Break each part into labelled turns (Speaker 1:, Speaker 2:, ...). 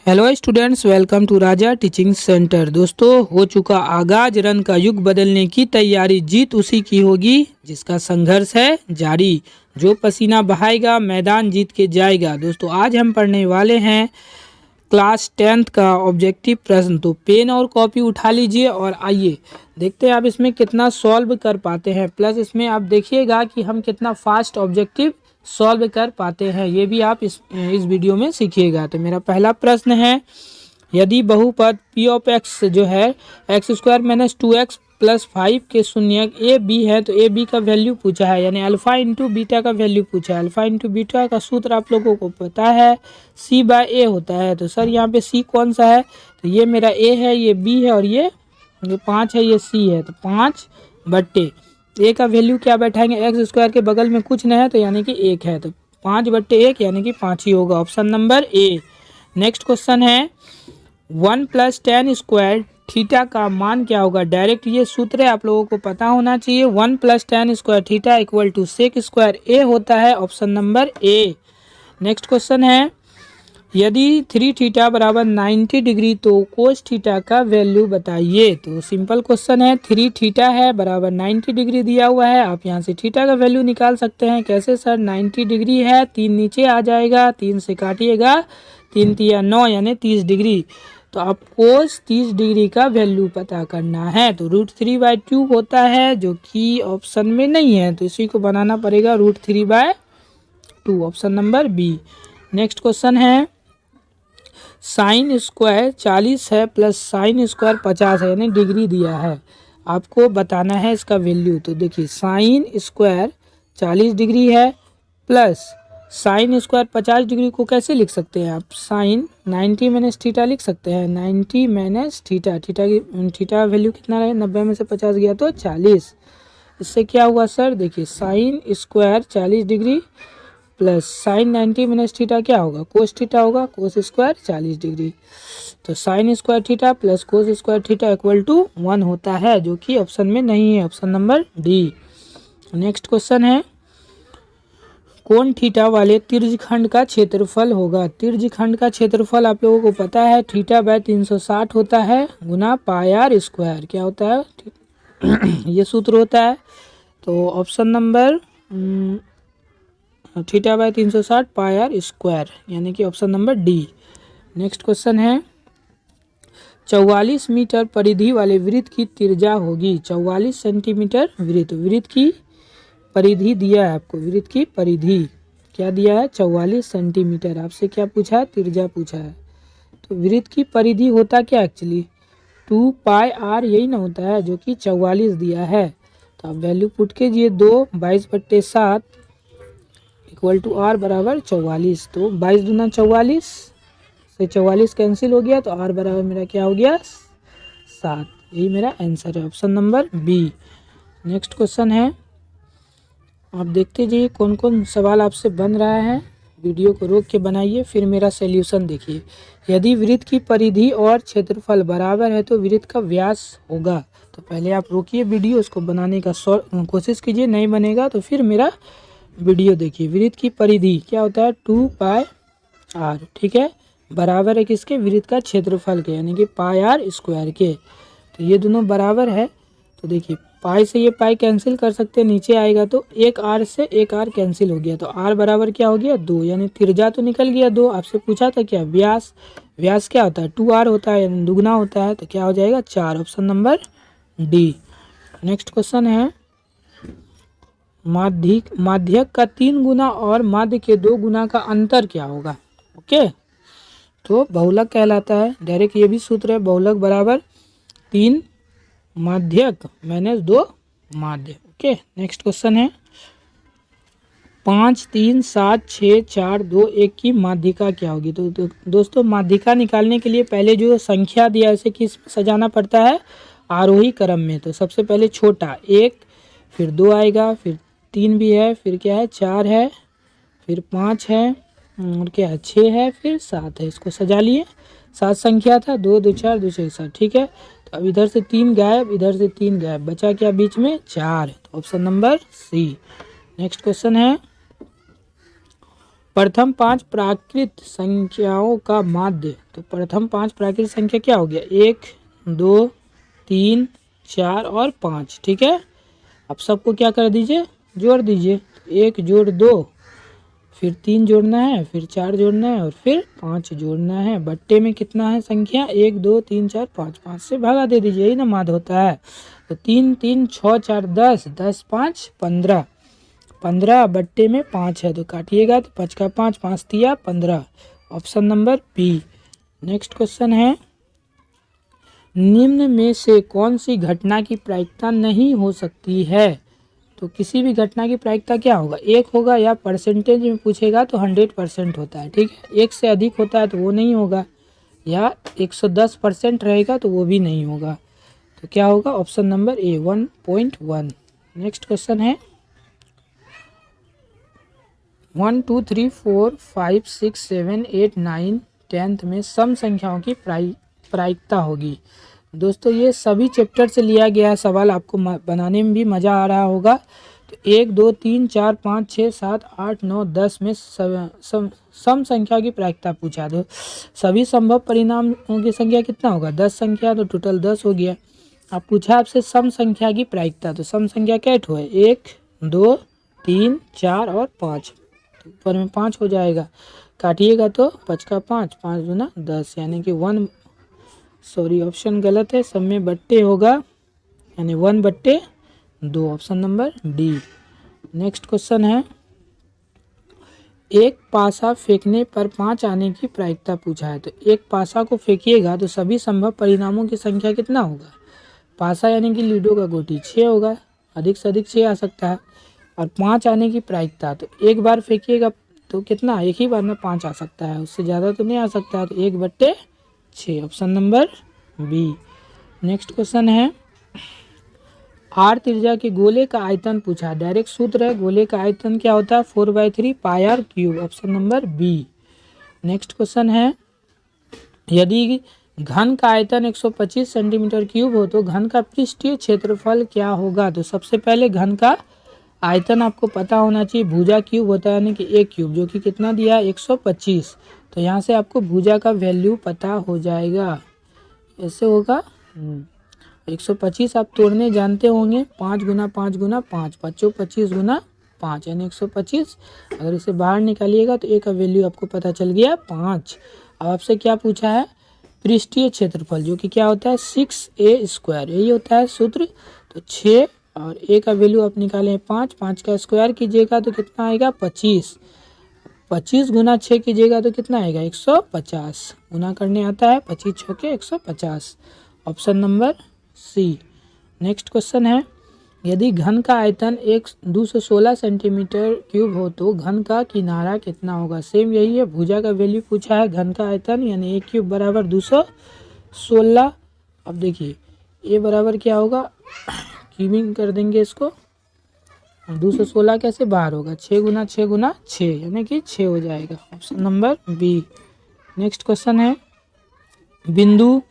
Speaker 1: Hello students, welcome to Raja teaching centre. दोस्तों, हो चुका आगाज, रन का युग बदलने की तैयारी, जीत उसी की होगी जिसका संघर्ष है जारी, जो पसीना बहाएगा मैदान जीत के जाएगा। दोस्तों, आज हम पढ़ने वाले हैं क्लास 10th का ऑब्जेक्टिव प्रश्न। तो पेन और कॉपी उठा लीजिए और आइए देखते हैं आप इसमें कितना सॉल्व कर पाते हैं। प्लस इसमें आप देखिएगा कि हम कितना फास्ट ऑब्जेक्टिव सॉल्व कर पाते हैं, ये भी आप इस वीडियो में सीखिएगा। तो मेरा पहला प्रश्न है, यदि बहुपद p ऑफ x जो है x² - 2x + 5 के शून्यक ए बी है, तो ए बी का वैल्यू पूछा है, यानी अल्फा इंटू बीटा का वैल्यू पूछा है। अल्फा इंटू बीटा का सूत्र आप लोगों को पता है, c/a होता है। तो सर यहाँ पे c कौन सा है? तो ये मेरा a है, ये b है और ये 5 है, ये c है। तो 5/, a का वैल्यू क्या बैठाएंगे? x² के बगल में कुछ नहीं है, तो यानी कि 1 है, तो 5/1 यानी कि 5 ही होगा, option number A. Next question है, 1 + tan² थीटा का मान क्या होगा? डायरेक्ट ये सूत्र है, आप लोगों को पता होना चाहिए। 1 + tan² थीटा = sec² a होता है, option number A. Next question है, यदि 3θ = 90 डिग्री तो cos थीटा का वैल्यू बताइए। तो सिंपल क्वेश्चन है, 3θ है बराबर 90 डिग्री दिया हुआ है, आप यहाँ से थीटा का वैल्यू निकाल सकते हैं। कैसे सर? 90 डिग्री है, 3 नीचे आ जाएगा, 3 से काटिएगा, 3 × 9 यानी 30 डिग्री। तो आपको 30 डिग्री का वैल्यू पता करना है। तो √3/2 होता है, जो कि ऑप्शन में नहीं है, तो इसी को बनाना पड़ेगा √3/2, option number B. Next question है, sin² 40 है प्लस sin² 50 है, यानी डिग्री दिया है, आपको बताना है इसका वैल्यू। तो देखिए, sin² 40 डिग्री है प्लस sin² 50 डिग्री को कैसे लिख सकते हैं आप? sin 90 - थीटा लिख सकते हैं, 90 - थीटा। थीटा वैल्यू कितना रहे? 90 में से 50 गया तो 40। इससे क्या हुआ सर? देखिए, sin² 40 degree plus sin 90 - theta क्या होगा? cos थीटा होगा, cos² 40 डिग्री। तो sin² theta plus cos² theta = 1 होता है, जो कि ऑप्शन में नहीं है, option number D. Next question है, कोण थीटा वाले त्रिज्यखंड का क्षेत्रफल होगा? त्रिज्यखंड का क्षेत्रफल आप लोगों को पता है, θ/360 होता है गुना πr²। क्या होता है? ये सूत्र होता है। तो ऑप्शन नंबर θ/360 πr², यानी कि option number D. Next question है, 44 मीटर परिधि वाले वृत्त की त्रिज्या होगी। 44 सेंटीमीटर वृत्त की परिधि दिया है आपको, वृत्त की परिधि क्या दिया है? 44 सेंटीमीटर। आपसे क्या पूछा है? त्रिज्या पूछा है। तो वृत्त की परिधि होता क्या एक्चुअली? 2πr, यही ना होता है, जो कि 44 दिया है। तो आप वैल्यू पुट कीजिए, 2 22/7 = r बराबर 44। तो 22 दूना 44 से 44 कैंसिल हो गया, तो r बराबर मेरा क्या हो गया? 7। यही मेरा आंसर है, option number B. Next question है, आप देखते जाइए कौन कौन सवाल आपसे बन रहा है, वीडियो को रोक के बनाइए, फिर मेरा सॉल्यूशन देखिए। यदि वृत्त की परिधि और क्षेत्रफल बराबर है तो वृत्त का व्यास होगा। तो पहले आप रोकिए वीडियो, उसको बनाने का कोशिश कीजिए, नहीं बनेगा तो फिर मेरा वीडियो देखिए। वृत्त की परिधि क्या होता है? 2πr, ठीक है, बराबर है किसके? वृत्त का क्षेत्रफल के, यानी कि πr² के। तो ये दोनों बराबर है, तो देखिए पाई से ये पाई कैंसिल कर सकते हैं, नीचे आएगा तो एक r से एक r कैंसिल हो गया, तो r बराबर क्या हो गया? 2, यानी त्रिज्या तो निकल गया 2। आपसे पूछा था क्या? व्यास। व्यास क्या होता है? 2r होता है, यानी दुगना होता है, तो क्या हो जाएगा? 4, option number D. Next question है, माध्यक का 3 गुना और माध्य के 2 गुना का अंतर क्या होगा? ओके, तो बहुलक कहलाता है। डायरेक्ट ये भी सूत्र है, बहुलक बराबर 3 माध्यक - 2 माध्य। ओके, नेक्स्ट क्वेश्चन है, 5 3 7 6 4 2 1 की माध्यिका क्या होगी? तो दोस्तों, माध्यिका निकालने के लिए पहले जो संख्या दिया है उसे किस सजाना पड़ता है? आरोही क्रम में। तो सबसे पहले छोटा 1, फिर 2 आएगा, फिर 3 भी है, फिर क्या है? 4 है, फिर 5 है, और क्या है? 6 है, फिर 7 है। इसको सजा लिए, 7 संख्या था, 2 2 4 2 6 7, ठीक है। तो अब इधर से 3 गायब, इधर से 3 गायब, बचा क्या बीच में? 4। तो option number C. Next question है, प्रथम 5 प्राकृत संख्याओं का माध्य। तो प्रथम 5 प्राकृत संख्या क्या हो गया, 1 2 3 4 और 5, ठीक है। अब सबको क्या कर दीजिए, जोड़ दीजिए। 1 जोड़ 2, फिर 3 जोड़ना है, फिर 4 जोड़ना है और फिर 5 जोड़ना है। बट्टे में कितना है संख्या, 1 2 3 4 5, 5 से भागा दे दीजिए, यही ना माध्य होता है। तो 3 3 6 4 10, 10 5 15, 15 बट्टे में 5 है तो काटिएगा तो 5 का 5, 5 तिया 15, option number B. Next question है, निम्न में से कौन सी घटना की प्रायिकता नहीं हो सकती है। तो किसी भी घटना की प्रायिकता क्या होगा, 1 होगा, या परसेंटेज में पूछेगा तो 100% होता है, ठीक है। 1 से अधिक होता है तो वो नहीं होगा, या 110% रहेगा तो वो भी नहीं होगा। तो क्या होगा, option number A 1.1। Next question है, 1 2 3 4 5 6 7 8 9 10th में सम संख्याओं की प्रायिकता होगी। दोस्तों ये सभी चैप्टर से लिया गया है सवाल, आपको बनाने में भी मज़ा आ रहा होगा। तो 1 2 3 4 5 6 7 8 9 10 में सम संख्या की प्रायिकता पूछा। तो सभी संभव परिणामों की संख्या कितना होगा, 10 संख्या, तो टोटल 10 हो गया। अब पूछा आपसे सम संख्या की प्रायिकता, तो सम संख्या क्या है, 1 2 3 4 और 5, तो ऊपर में 5 हो जाएगा, काटिएगा तो 5 का 5, 5 दूना 10, यानी कि 1, सॉरी ऑप्शन गलत है, सब में बट्टे होगा, यानी 1/2, option number D. Next question है, एक पासा फेंकने पर 5 आने की प्रायिकता पूछा है। तो एक पासा को फेंकिएगा तो सभी संभव परिणामों की संख्या कितना होगा, पासा यानी कि लूडो का गोटी 6 होगा, अधिक से अधिक 6 आ सकता है। और 5 आने की प्रायिकता, तो एक बार फेंकिएगा तो कितना, एक ही बार में 5 आ सकता है, उससे ज़्यादा तो नहीं आ सकता है, तो 1/6, option number B. Next question है, आर त्रिज्या के गोले का आयतन पूछा। डायरेक्ट सूत्र है, गोले का आयतन क्या होता है, 4/3 pi R cube, option number B. Next question है, यदि घन का आयतन 125 सेंटीमीटर क्यूब हो तो घन का पृष्ठीय क्षेत्रफल क्या होगा। तो सबसे पहले घन का आयतन आपको पता होना चाहिए, भुजा क्यूब होता है यानी कि एक क्यूब, जो कि कितना दिया है 125, तो यहाँ से आपको भुजा का वैल्यू पता हो जाएगा, ऐसे होगा। 125 आप तोड़ने जानते होंगे, 5 गुना 5 गुना 5, 25 गुना 5 यानी 125। अगर इसे बाहर निकालिएगा तो ए का वैल्यू आपको पता चल गया 5। अब आपसे क्या पूछा है, पृष्ठीय क्षेत्रफल, जो कि क्या होता है 6a², यही होता है सूत्र। तो 6 और ए का वैल्यू आप निकालें 5, 5 का स्क्वायर कीजिएगा तो कितना आएगा 25, 25 गुना 6 कीजिएगा तो कितना आएगा 150, गुना करने आता है, 25 6 के 150, option number C. Next question है, यदि घन का आयतन 216 सेंटीमीटर क्यूब हो तो घन का किनारा कितना होगा। सेम यही है, भुजा का वैल्यू पूछा है, घन का आयतन यानी एक क्यूब बराबर 216। अब देखिए ए बराबर क्या होगा, क्यूबिंग कर देंगे इसको, 216 कैसे बाहर होगा, 6 गुना 6 गुना 6 यानी कि 6 हो जाएगा, option number B. Next question है, बिंदु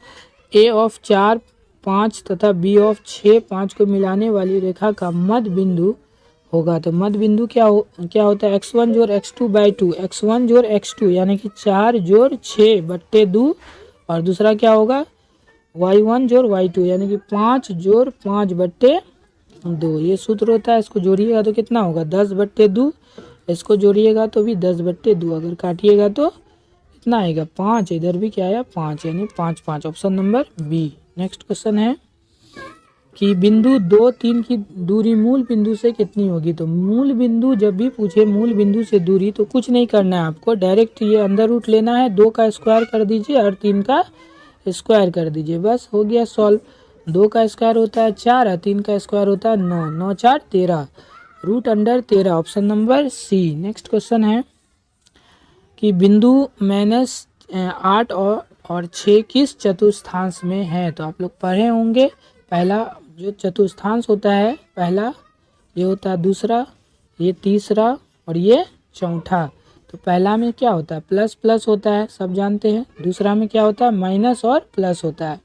Speaker 1: ए ऑफ 4 5 तथा बी ऑफ 6 5 को मिलाने वाली रेखा का मध्य बिंदु होगा। तो मध्य बिंदु क्या होता है, x1 जोड़ x2/2, x1 जोड़ x2 यानी कि 4 जोड़ 6/2, और दूसरा क्या होगा y1 जोड़ y2 यानी कि 5 जोड़ 5/2, ये सूत्र होता है। इसको जोड़िएगा तो कितना होगा 10/2, इसको जोड़िएगा तो भी 10/2, अगर काटिएगा तो कितना आएगा 5, इधर भी क्या आया 5, यानी 5 5, option number B. Next question है कि बिंदु 2 3 की दूरी मूल बिंदु से कितनी होगी। तो मूल बिंदु जब भी पूछे मूल बिंदु से दूरी, तो कुछ नहीं करना है आपको, डायरेक्ट ये अंदर रूट लेना है, 2 का स्क्वायर कर दीजिए और 3 का स्क्वायर कर दीजिए, बस हो गया सॉल्व। 2 का स्क्वायर होता है 4 और 3 का स्क्वायर होता है 9, 9 4 13, root under 13, option number C. Next question है कि बिंदु -8 और 6 किस चतुर्थांश में है। तो आप लोग पढ़े होंगे, पहला जो चतुर्थांश होता है, पहला ये होता है, दूसरा ये तीसरा और ये चौथा। तो पहला में क्या होता है प्लस प्लस होता है, सब जानते हैं। दूसरा में क्या होता है माइनस और प्लस होता है।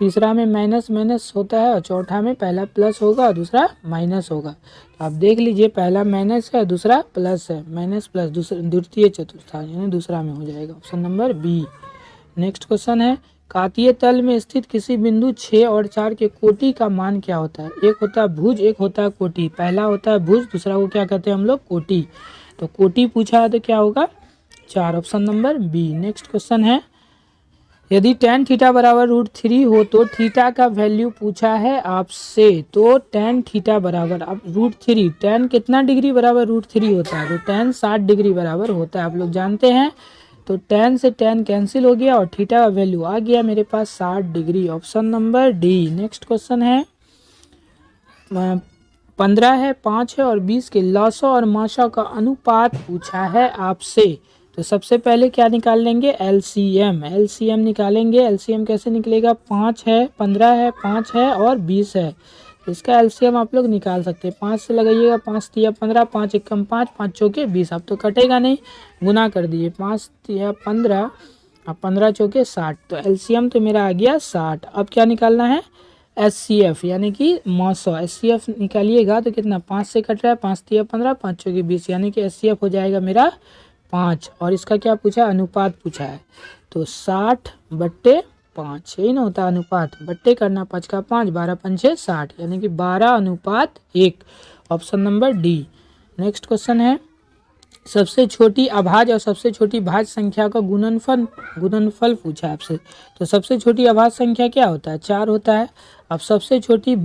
Speaker 1: तीसरा में माइनस माइनस होता है और चौथा में पहला प्लस होगा और दूसरा माइनस होगा। तो आप देख लीजिए, पहला माइनस है, दूसरा प्लस है, माइनस प्लस दूसरा द्वितीय चतुर्थांश यानी दूसरा में हो जाएगा, option number B. Next question है, कातीय तल में स्थित किसी बिंदु 6 और 4 के कोटि का मान क्या होता है? एक होता है भुज, एक होता है कोटि। पहला होता है भुज, दूसरा को क्या कहते हैं हम लोग? कोटि। तो कोटि पूछा है तो क्या होगा? 4, option number B. Next question है, यदि tan थीटा बराबर √3 हो तो थीटा का वैल्यू पूछा है आपसे। तो tan थीटा बराबर, अब √3, tan कितना डिग्री बराबर √3 होता है? तो tan 60 डिग्री बराबर होता है, आप लोग जानते हैं। तो tan से tan कैंसिल हो गया और थीटा का वैल्यू आ गया मेरे पास 60 degree, option number D. Next question है, 15 है, 5 है और 20 के लॉसो और माशा का अनुपात पूछा है आपसे। तो सबसे पहले क्या निकाल लेंगे? एलसीएम। एलसीएम निकालेंगे। एलसीएम कैसे निकलेगा? 5 है, 15 है, 5 है और 20 है। तो इसका एलसीएम आप लोग निकाल सकते हैं। 5 से लगाइएगा, 5 तिया 15, 5 एकम 5, 5 चौके 20। अब तो कटेगा नहीं, गुना कर दिए, 5 तिया 15 और 15 चौके 60। तो एलसीएम तो मेरा आ गया 60। अब क्या निकालना है? एचसीएफ यानी कि मौसो। एचसीएफ निकालिएगा तो कितना? 5 से कट रहा है, 5 तिया 15, 5 चौके 20 यानी कि एचसीएफ हो जाएगा मेरा 5। और इसका क्या पूछा? अनुपात पूछा है। तो 60/5, यही ना होता है अनुपात, बट्टे करना 5 का 5, 12 पंचे 60 यानी कि 12:1, option number D. Next question है, सबसे छोटी अभाज्य और सबसे छोटी भाज्य संख्या का गुणनफल पूछा है आपसे। तो सबसे छोटी अभाज्य संख्या क्या होता है? 4 होता है। अब सबसे छोटी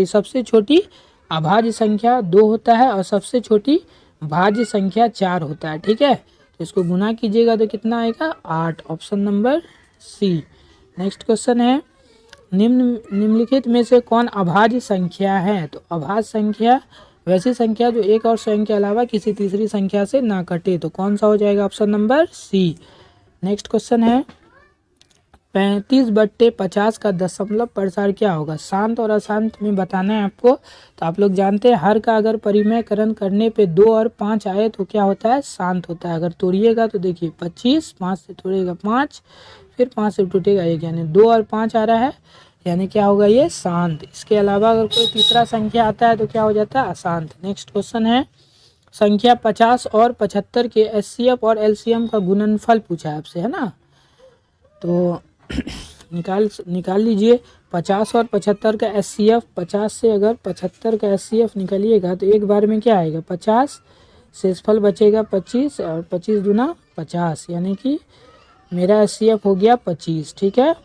Speaker 1: सबसे छोटी अभाज्य संख्या 2 होता है और सबसे छोटी भाज्य संख्या 4 होता है, ठीक है। तो इसको गुना कीजिएगा तो कितना आएगा? 8, option number C. Next question है, निम्नलिखित में से कौन अभाज्य संख्या है? तो अभाज्य संख्या वैसी संख्या जो एक और स्वयं के अलावा किसी तीसरी संख्या से ना कटे। तो कौन सा हो जाएगा? Option number C. Next question है, 35/50 का दशमलव प्रसार क्या होगा? शांत और अशांत में बताना है आपको। तो आप लोग जानते हैं हर का अगर परिमेयकरण करने पे 2 और 5 आए तो क्या होता है? शांत होता है। अगर तोड़िएगा तो देखिए 25, 5 से तोड़ेगा 5, फिर 5 से टूटेगा 1 यानी 2 और 5 आ रहा है, यानी क्या होगा? ये शांत। इसके अलावा अगर कोई तीसरा संख्या आता है तो क्या हो जाता है? अशांत। नेक्स्ट क्वेश्चन है, संख्या 50 और 75 के एचसीएफ और एलसीएम का गुणनफल पूछा है आपसे, है ना। तो निकाल लीजिए 50 और 75 का एचसीएफ। 50 से अगर 75 का एचसीएफ निकालिएगा तो एक बार में क्या आएगा? 50, शेषफल बचेगा 25 और 25 दूना 50 यानी कि मेरा एचसीएफ हो गया 25, ठीक है।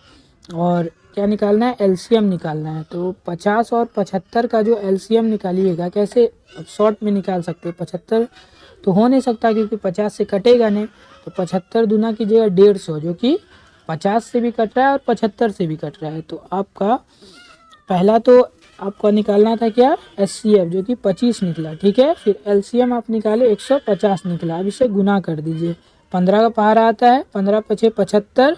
Speaker 1: और क्या निकालना है? एलसीएम निकालना है। तो 50 और 75 का जो एलसीएम निकालिएगा, कैसे शॉर्ट में निकाल सकते हैं? 75 तो हो नहीं सकता क्योंकि 50 से कटेगा नहीं। तो 75 दूना कीजिएगा 150, जो कि 50 से भी कट रहा है और 75 से भी कट रहा है। तो आपका पहला तो आपको निकालना था क्या? एचसीएफ, जो कि 25 निकला, ठीक है। फिर एलसीएम आप निकाले 150 निकला। अब इसे गुना कर दीजिए, 15 का पहाड़ा आता है, 15 पछे 75,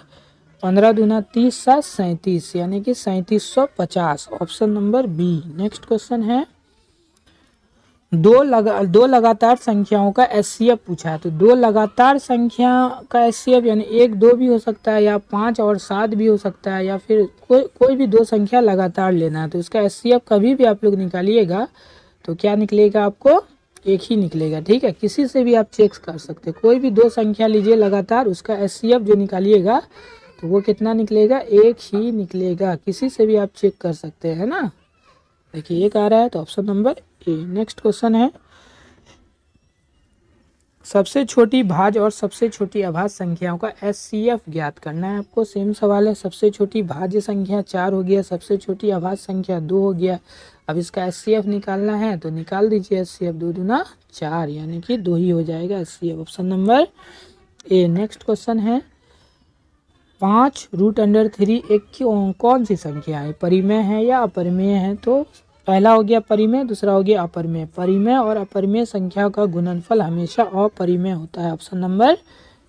Speaker 1: 15 दूना 30, 7 37 यानी कि 3750, option number B. Next question है, दो लगातार संख्याओं का एचसीएफ पूछा है। तो 2 लगातार संख्या का एचसीएफ यानी 1, 2 भी हो सकता है, या 5 और 7 भी हो सकता है, या फिर कोई भी 2 संख्या लगातार लेना है। तो इसका एचसीएफ कभी भी आप लोग निकालिएगा तो क्या निकलेगा? आपको 1 ही निकलेगा, ठीक है। किसी से भी आप चेक कर सकते हैं, कोई भी 2 संख्या लीजिए लगातार, उसका एचसीएफ जो निकालिएगा तो वो कितना निकलेगा? 1 ही निकलेगा। किसी से भी आप चेक कर सकते हैं ना। देखिए 1 आ रहा है तो option number A. Next question है, सबसे छोटी भाज्य और सबसे छोटी अभाज्य संख्याओं का एचसीएफ ज्ञात करना है आपको। सेम सवाल है, सबसे छोटी भाज्य संख्या 4 हो गया, सबसे छोटी अभाज्य संख्या 2 हो गया। अब इसका एचसीएफ निकालना है तो निकाल दीजिए एचसीएफ, 2 दूना 4 यानी कि 2 ही हो जाएगा HCF, option number A. Next question है, 5√3 एक कौन सी संख्या है? परिमेय है या अपरिमेय है? तो पहला हो गया परिमेय, दूसरा हो गया अपरिमेय। परिमेय और अपरिमेय संख्या का गुणनफल हमेशा अपरिमेय होता है, option number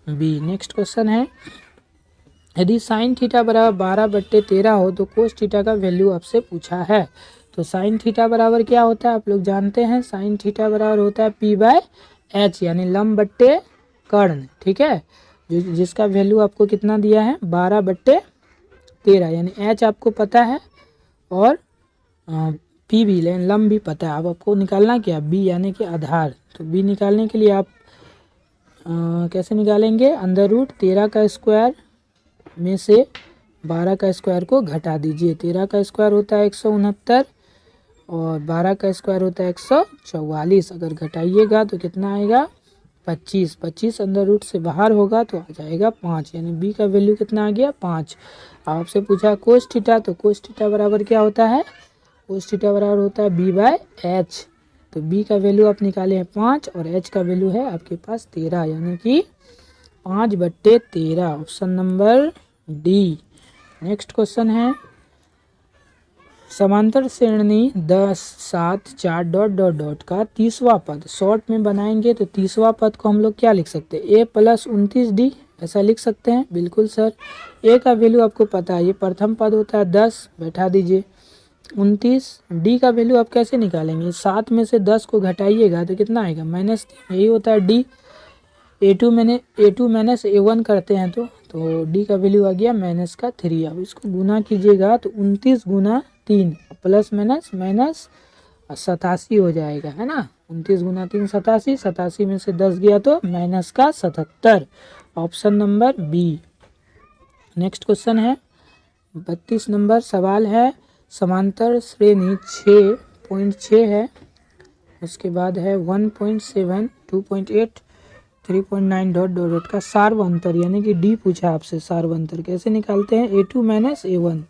Speaker 1: B. Next question है, यदि साइन थीटा बराबर 12/13 हो तो कोस थीटा का वैल्यू आपसे पूछा है। तो साइन थीटा बराबर क्या होता है? आप लोग जानते हैं, साइन थीटा बराबर होता है p/h यानी लंब बट्टे कर्ण, ठीक है। जिसका वैल्यू आपको कितना दिया है? 12/13 13 यानी h आपको पता है और p भी लम भी पता है। अब आपको निकालना क्या, b यानी कि आधार। तो b निकालने के लिए आप कैसे निकालेंगे, अंडर रूट 13 का स्क्वायर में से 12 का स्क्वायर को घटा दीजिए। 13 का स्क्वायर होता है 169 और 12 का स्क्वायर होता है 144। अगर घटाइएगा तो कितना आएगा 25। 25 अंडर रूट से बाहर होगा तो आ जाएगा 5, यानी b का वैल्यू कितना आ गया 5। आपसे पूछा कोस थीटा, तो कोस थीटा बराबर क्या होता है, कोस थीटा बराबर होता है b/h। तो b का वैल्यू आप निकाले हैं 5 और h का वैल्यू है आपके पास 13, यानी कि 5/13, option number D. Next question है समांतर श्रेणी 10 7 4 डॉट डॉट डॉट का 30वां पद शॉर्ट में बनाएंगे तो 30वां पद को हम लोग क्या लिख सकते हैं, a + 29d, ऐसा लिख सकते हैं। बिल्कुल सर, a का वैल्यू आपको पता है, ये प्रथम पद होता है 10, बैठा दीजिए 29। d का वैल्यू आप कैसे निकालेंगे, 7 में से 10 को घटाइएगा तो कितना आएगा -3, यही होता है d। a2 - a1 करते हैं तो d का वैल्यू आ गया -3। अब इसको गुना कीजिएगा तो 29 × 3 प्लस माइनस 87 हो जाएगा, है ना। 29 × 3 87, 87 में से 10 गया तो -77, option number B. Next question है 32 नंबर सवाल है, समांतर श्रेणी 6.6 है, उसके बाद है 1.7 2.8 3.9 डॉट डॉट डॉट का सार्वंतर, यानी कि डी पूछा आपसे। सार्वंतर कैसे निकालते हैं, a2 - a1।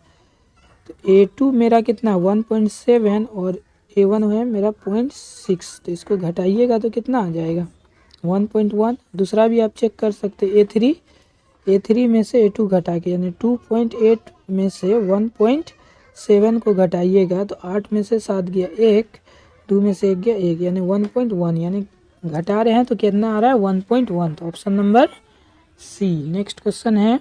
Speaker 1: तो a2 मेरा कितना 1.7 और a1 है मेरा 0.6, तो इसको घटाइएगा तो कितना आ जाएगा 1.1। दूसरा भी आप चेक कर सकते हैं, a3 में से a2 घटा के, यानी 2.8 में से 1.7 को घटाइएगा तो 8 में से 7 गया 1, 2 में से 1 गया 1, यानी 1.1, यानी घटा रहे हैं तो कितना आ रहा है 1.1, तो option number C. Next question है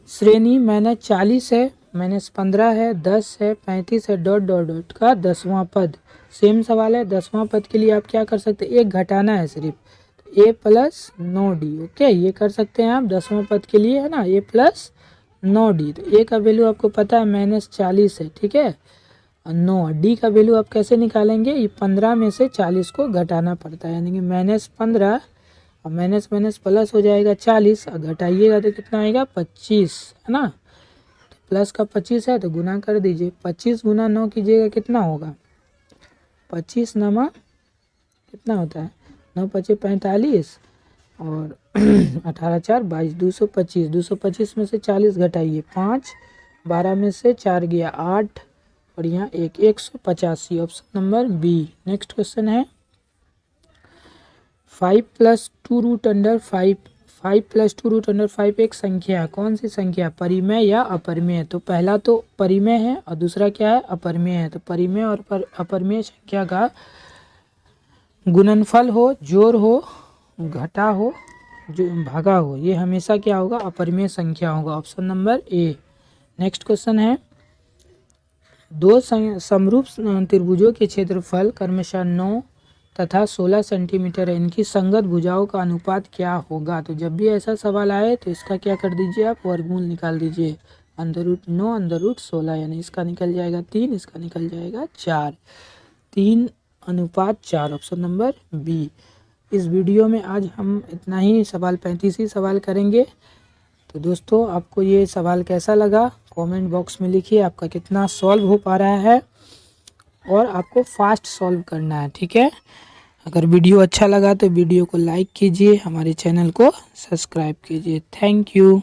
Speaker 1: श्रेणी -40 है, -15 है, 10 है, 35 है डॉट डॉट डॉट का 10वां पद। सेम सवाल है, 10वां पद के लिए आप क्या कर सकते हैं, एक घटाना है सिर्फ, तो a + 9d। ओके, ये कर सकते हैं आप 10वां पद के लिए, है ना, a + 9d। तो a का वैल्यू आपको पता है -40 है, ठीक है। 9 डी का वैल्यू आप कैसे निकालेंगे, ये 15 में से 40 को घटाना पड़ता है, यानी कि -15 और माइनस प्लस हो जाएगा 40 और घटाइएगा तो कितना आएगा 25, है ना। तो प्लस का 25 है तो गुना कर दीजिए, 25 × 9 कीजिएगा कितना होगा 25 नमा कितना होता है 9 × 5 = 45 और 18 × 4 = 22, 225। 225 में से 40 घटाइए 5, 12 में से 4 गया 8 और यहाँ 185, option number B. Next question है 5 + 2√5 + 2√5 एक संख्या, कौन सी संख्या, परिमेय या अपरिमेय। तो पहला तो परिमेय है और दूसरा क्या है अपरिमेय है। तो परिमेय और अपरिमेय संख्या का गुणनफल हो, जोड़ हो, घटा हो, जो भागा हो, ये हमेशा क्या होगा अपरिमेय संख्या होगा, option number A. Next question है 2 समरूप त्रिभुजों के क्षेत्रफल क्रमशः 9 तथा 16 सेंटीमीटर है, इनकी संगत भुजाओं का अनुपात क्या होगा। तो जब भी ऐसा सवाल आए तो इसका क्या कर दीजिए आप वर्गमूल निकाल दीजिए, √9 √16, यानी इसका निकल जाएगा 3, इसका निकल जाएगा 4, 3:4, ऑप्शन नंबर बी। इस वीडियो में आज हम इतना ही, सवाल 35 ही सवाल करेंगे। तो दोस्तों आपको ये सवाल कैसा लगा कमेंट बॉक्स में लिखिए, आपका कितना सॉल्व हो पा रहा है और आपको फास्ट सॉल्व करना है, ठीक है। अगर वीडियो अच्छा लगा तो वीडियो को लाइक कीजिए, हमारे चैनल को सब्सक्राइब कीजिए। Thank you.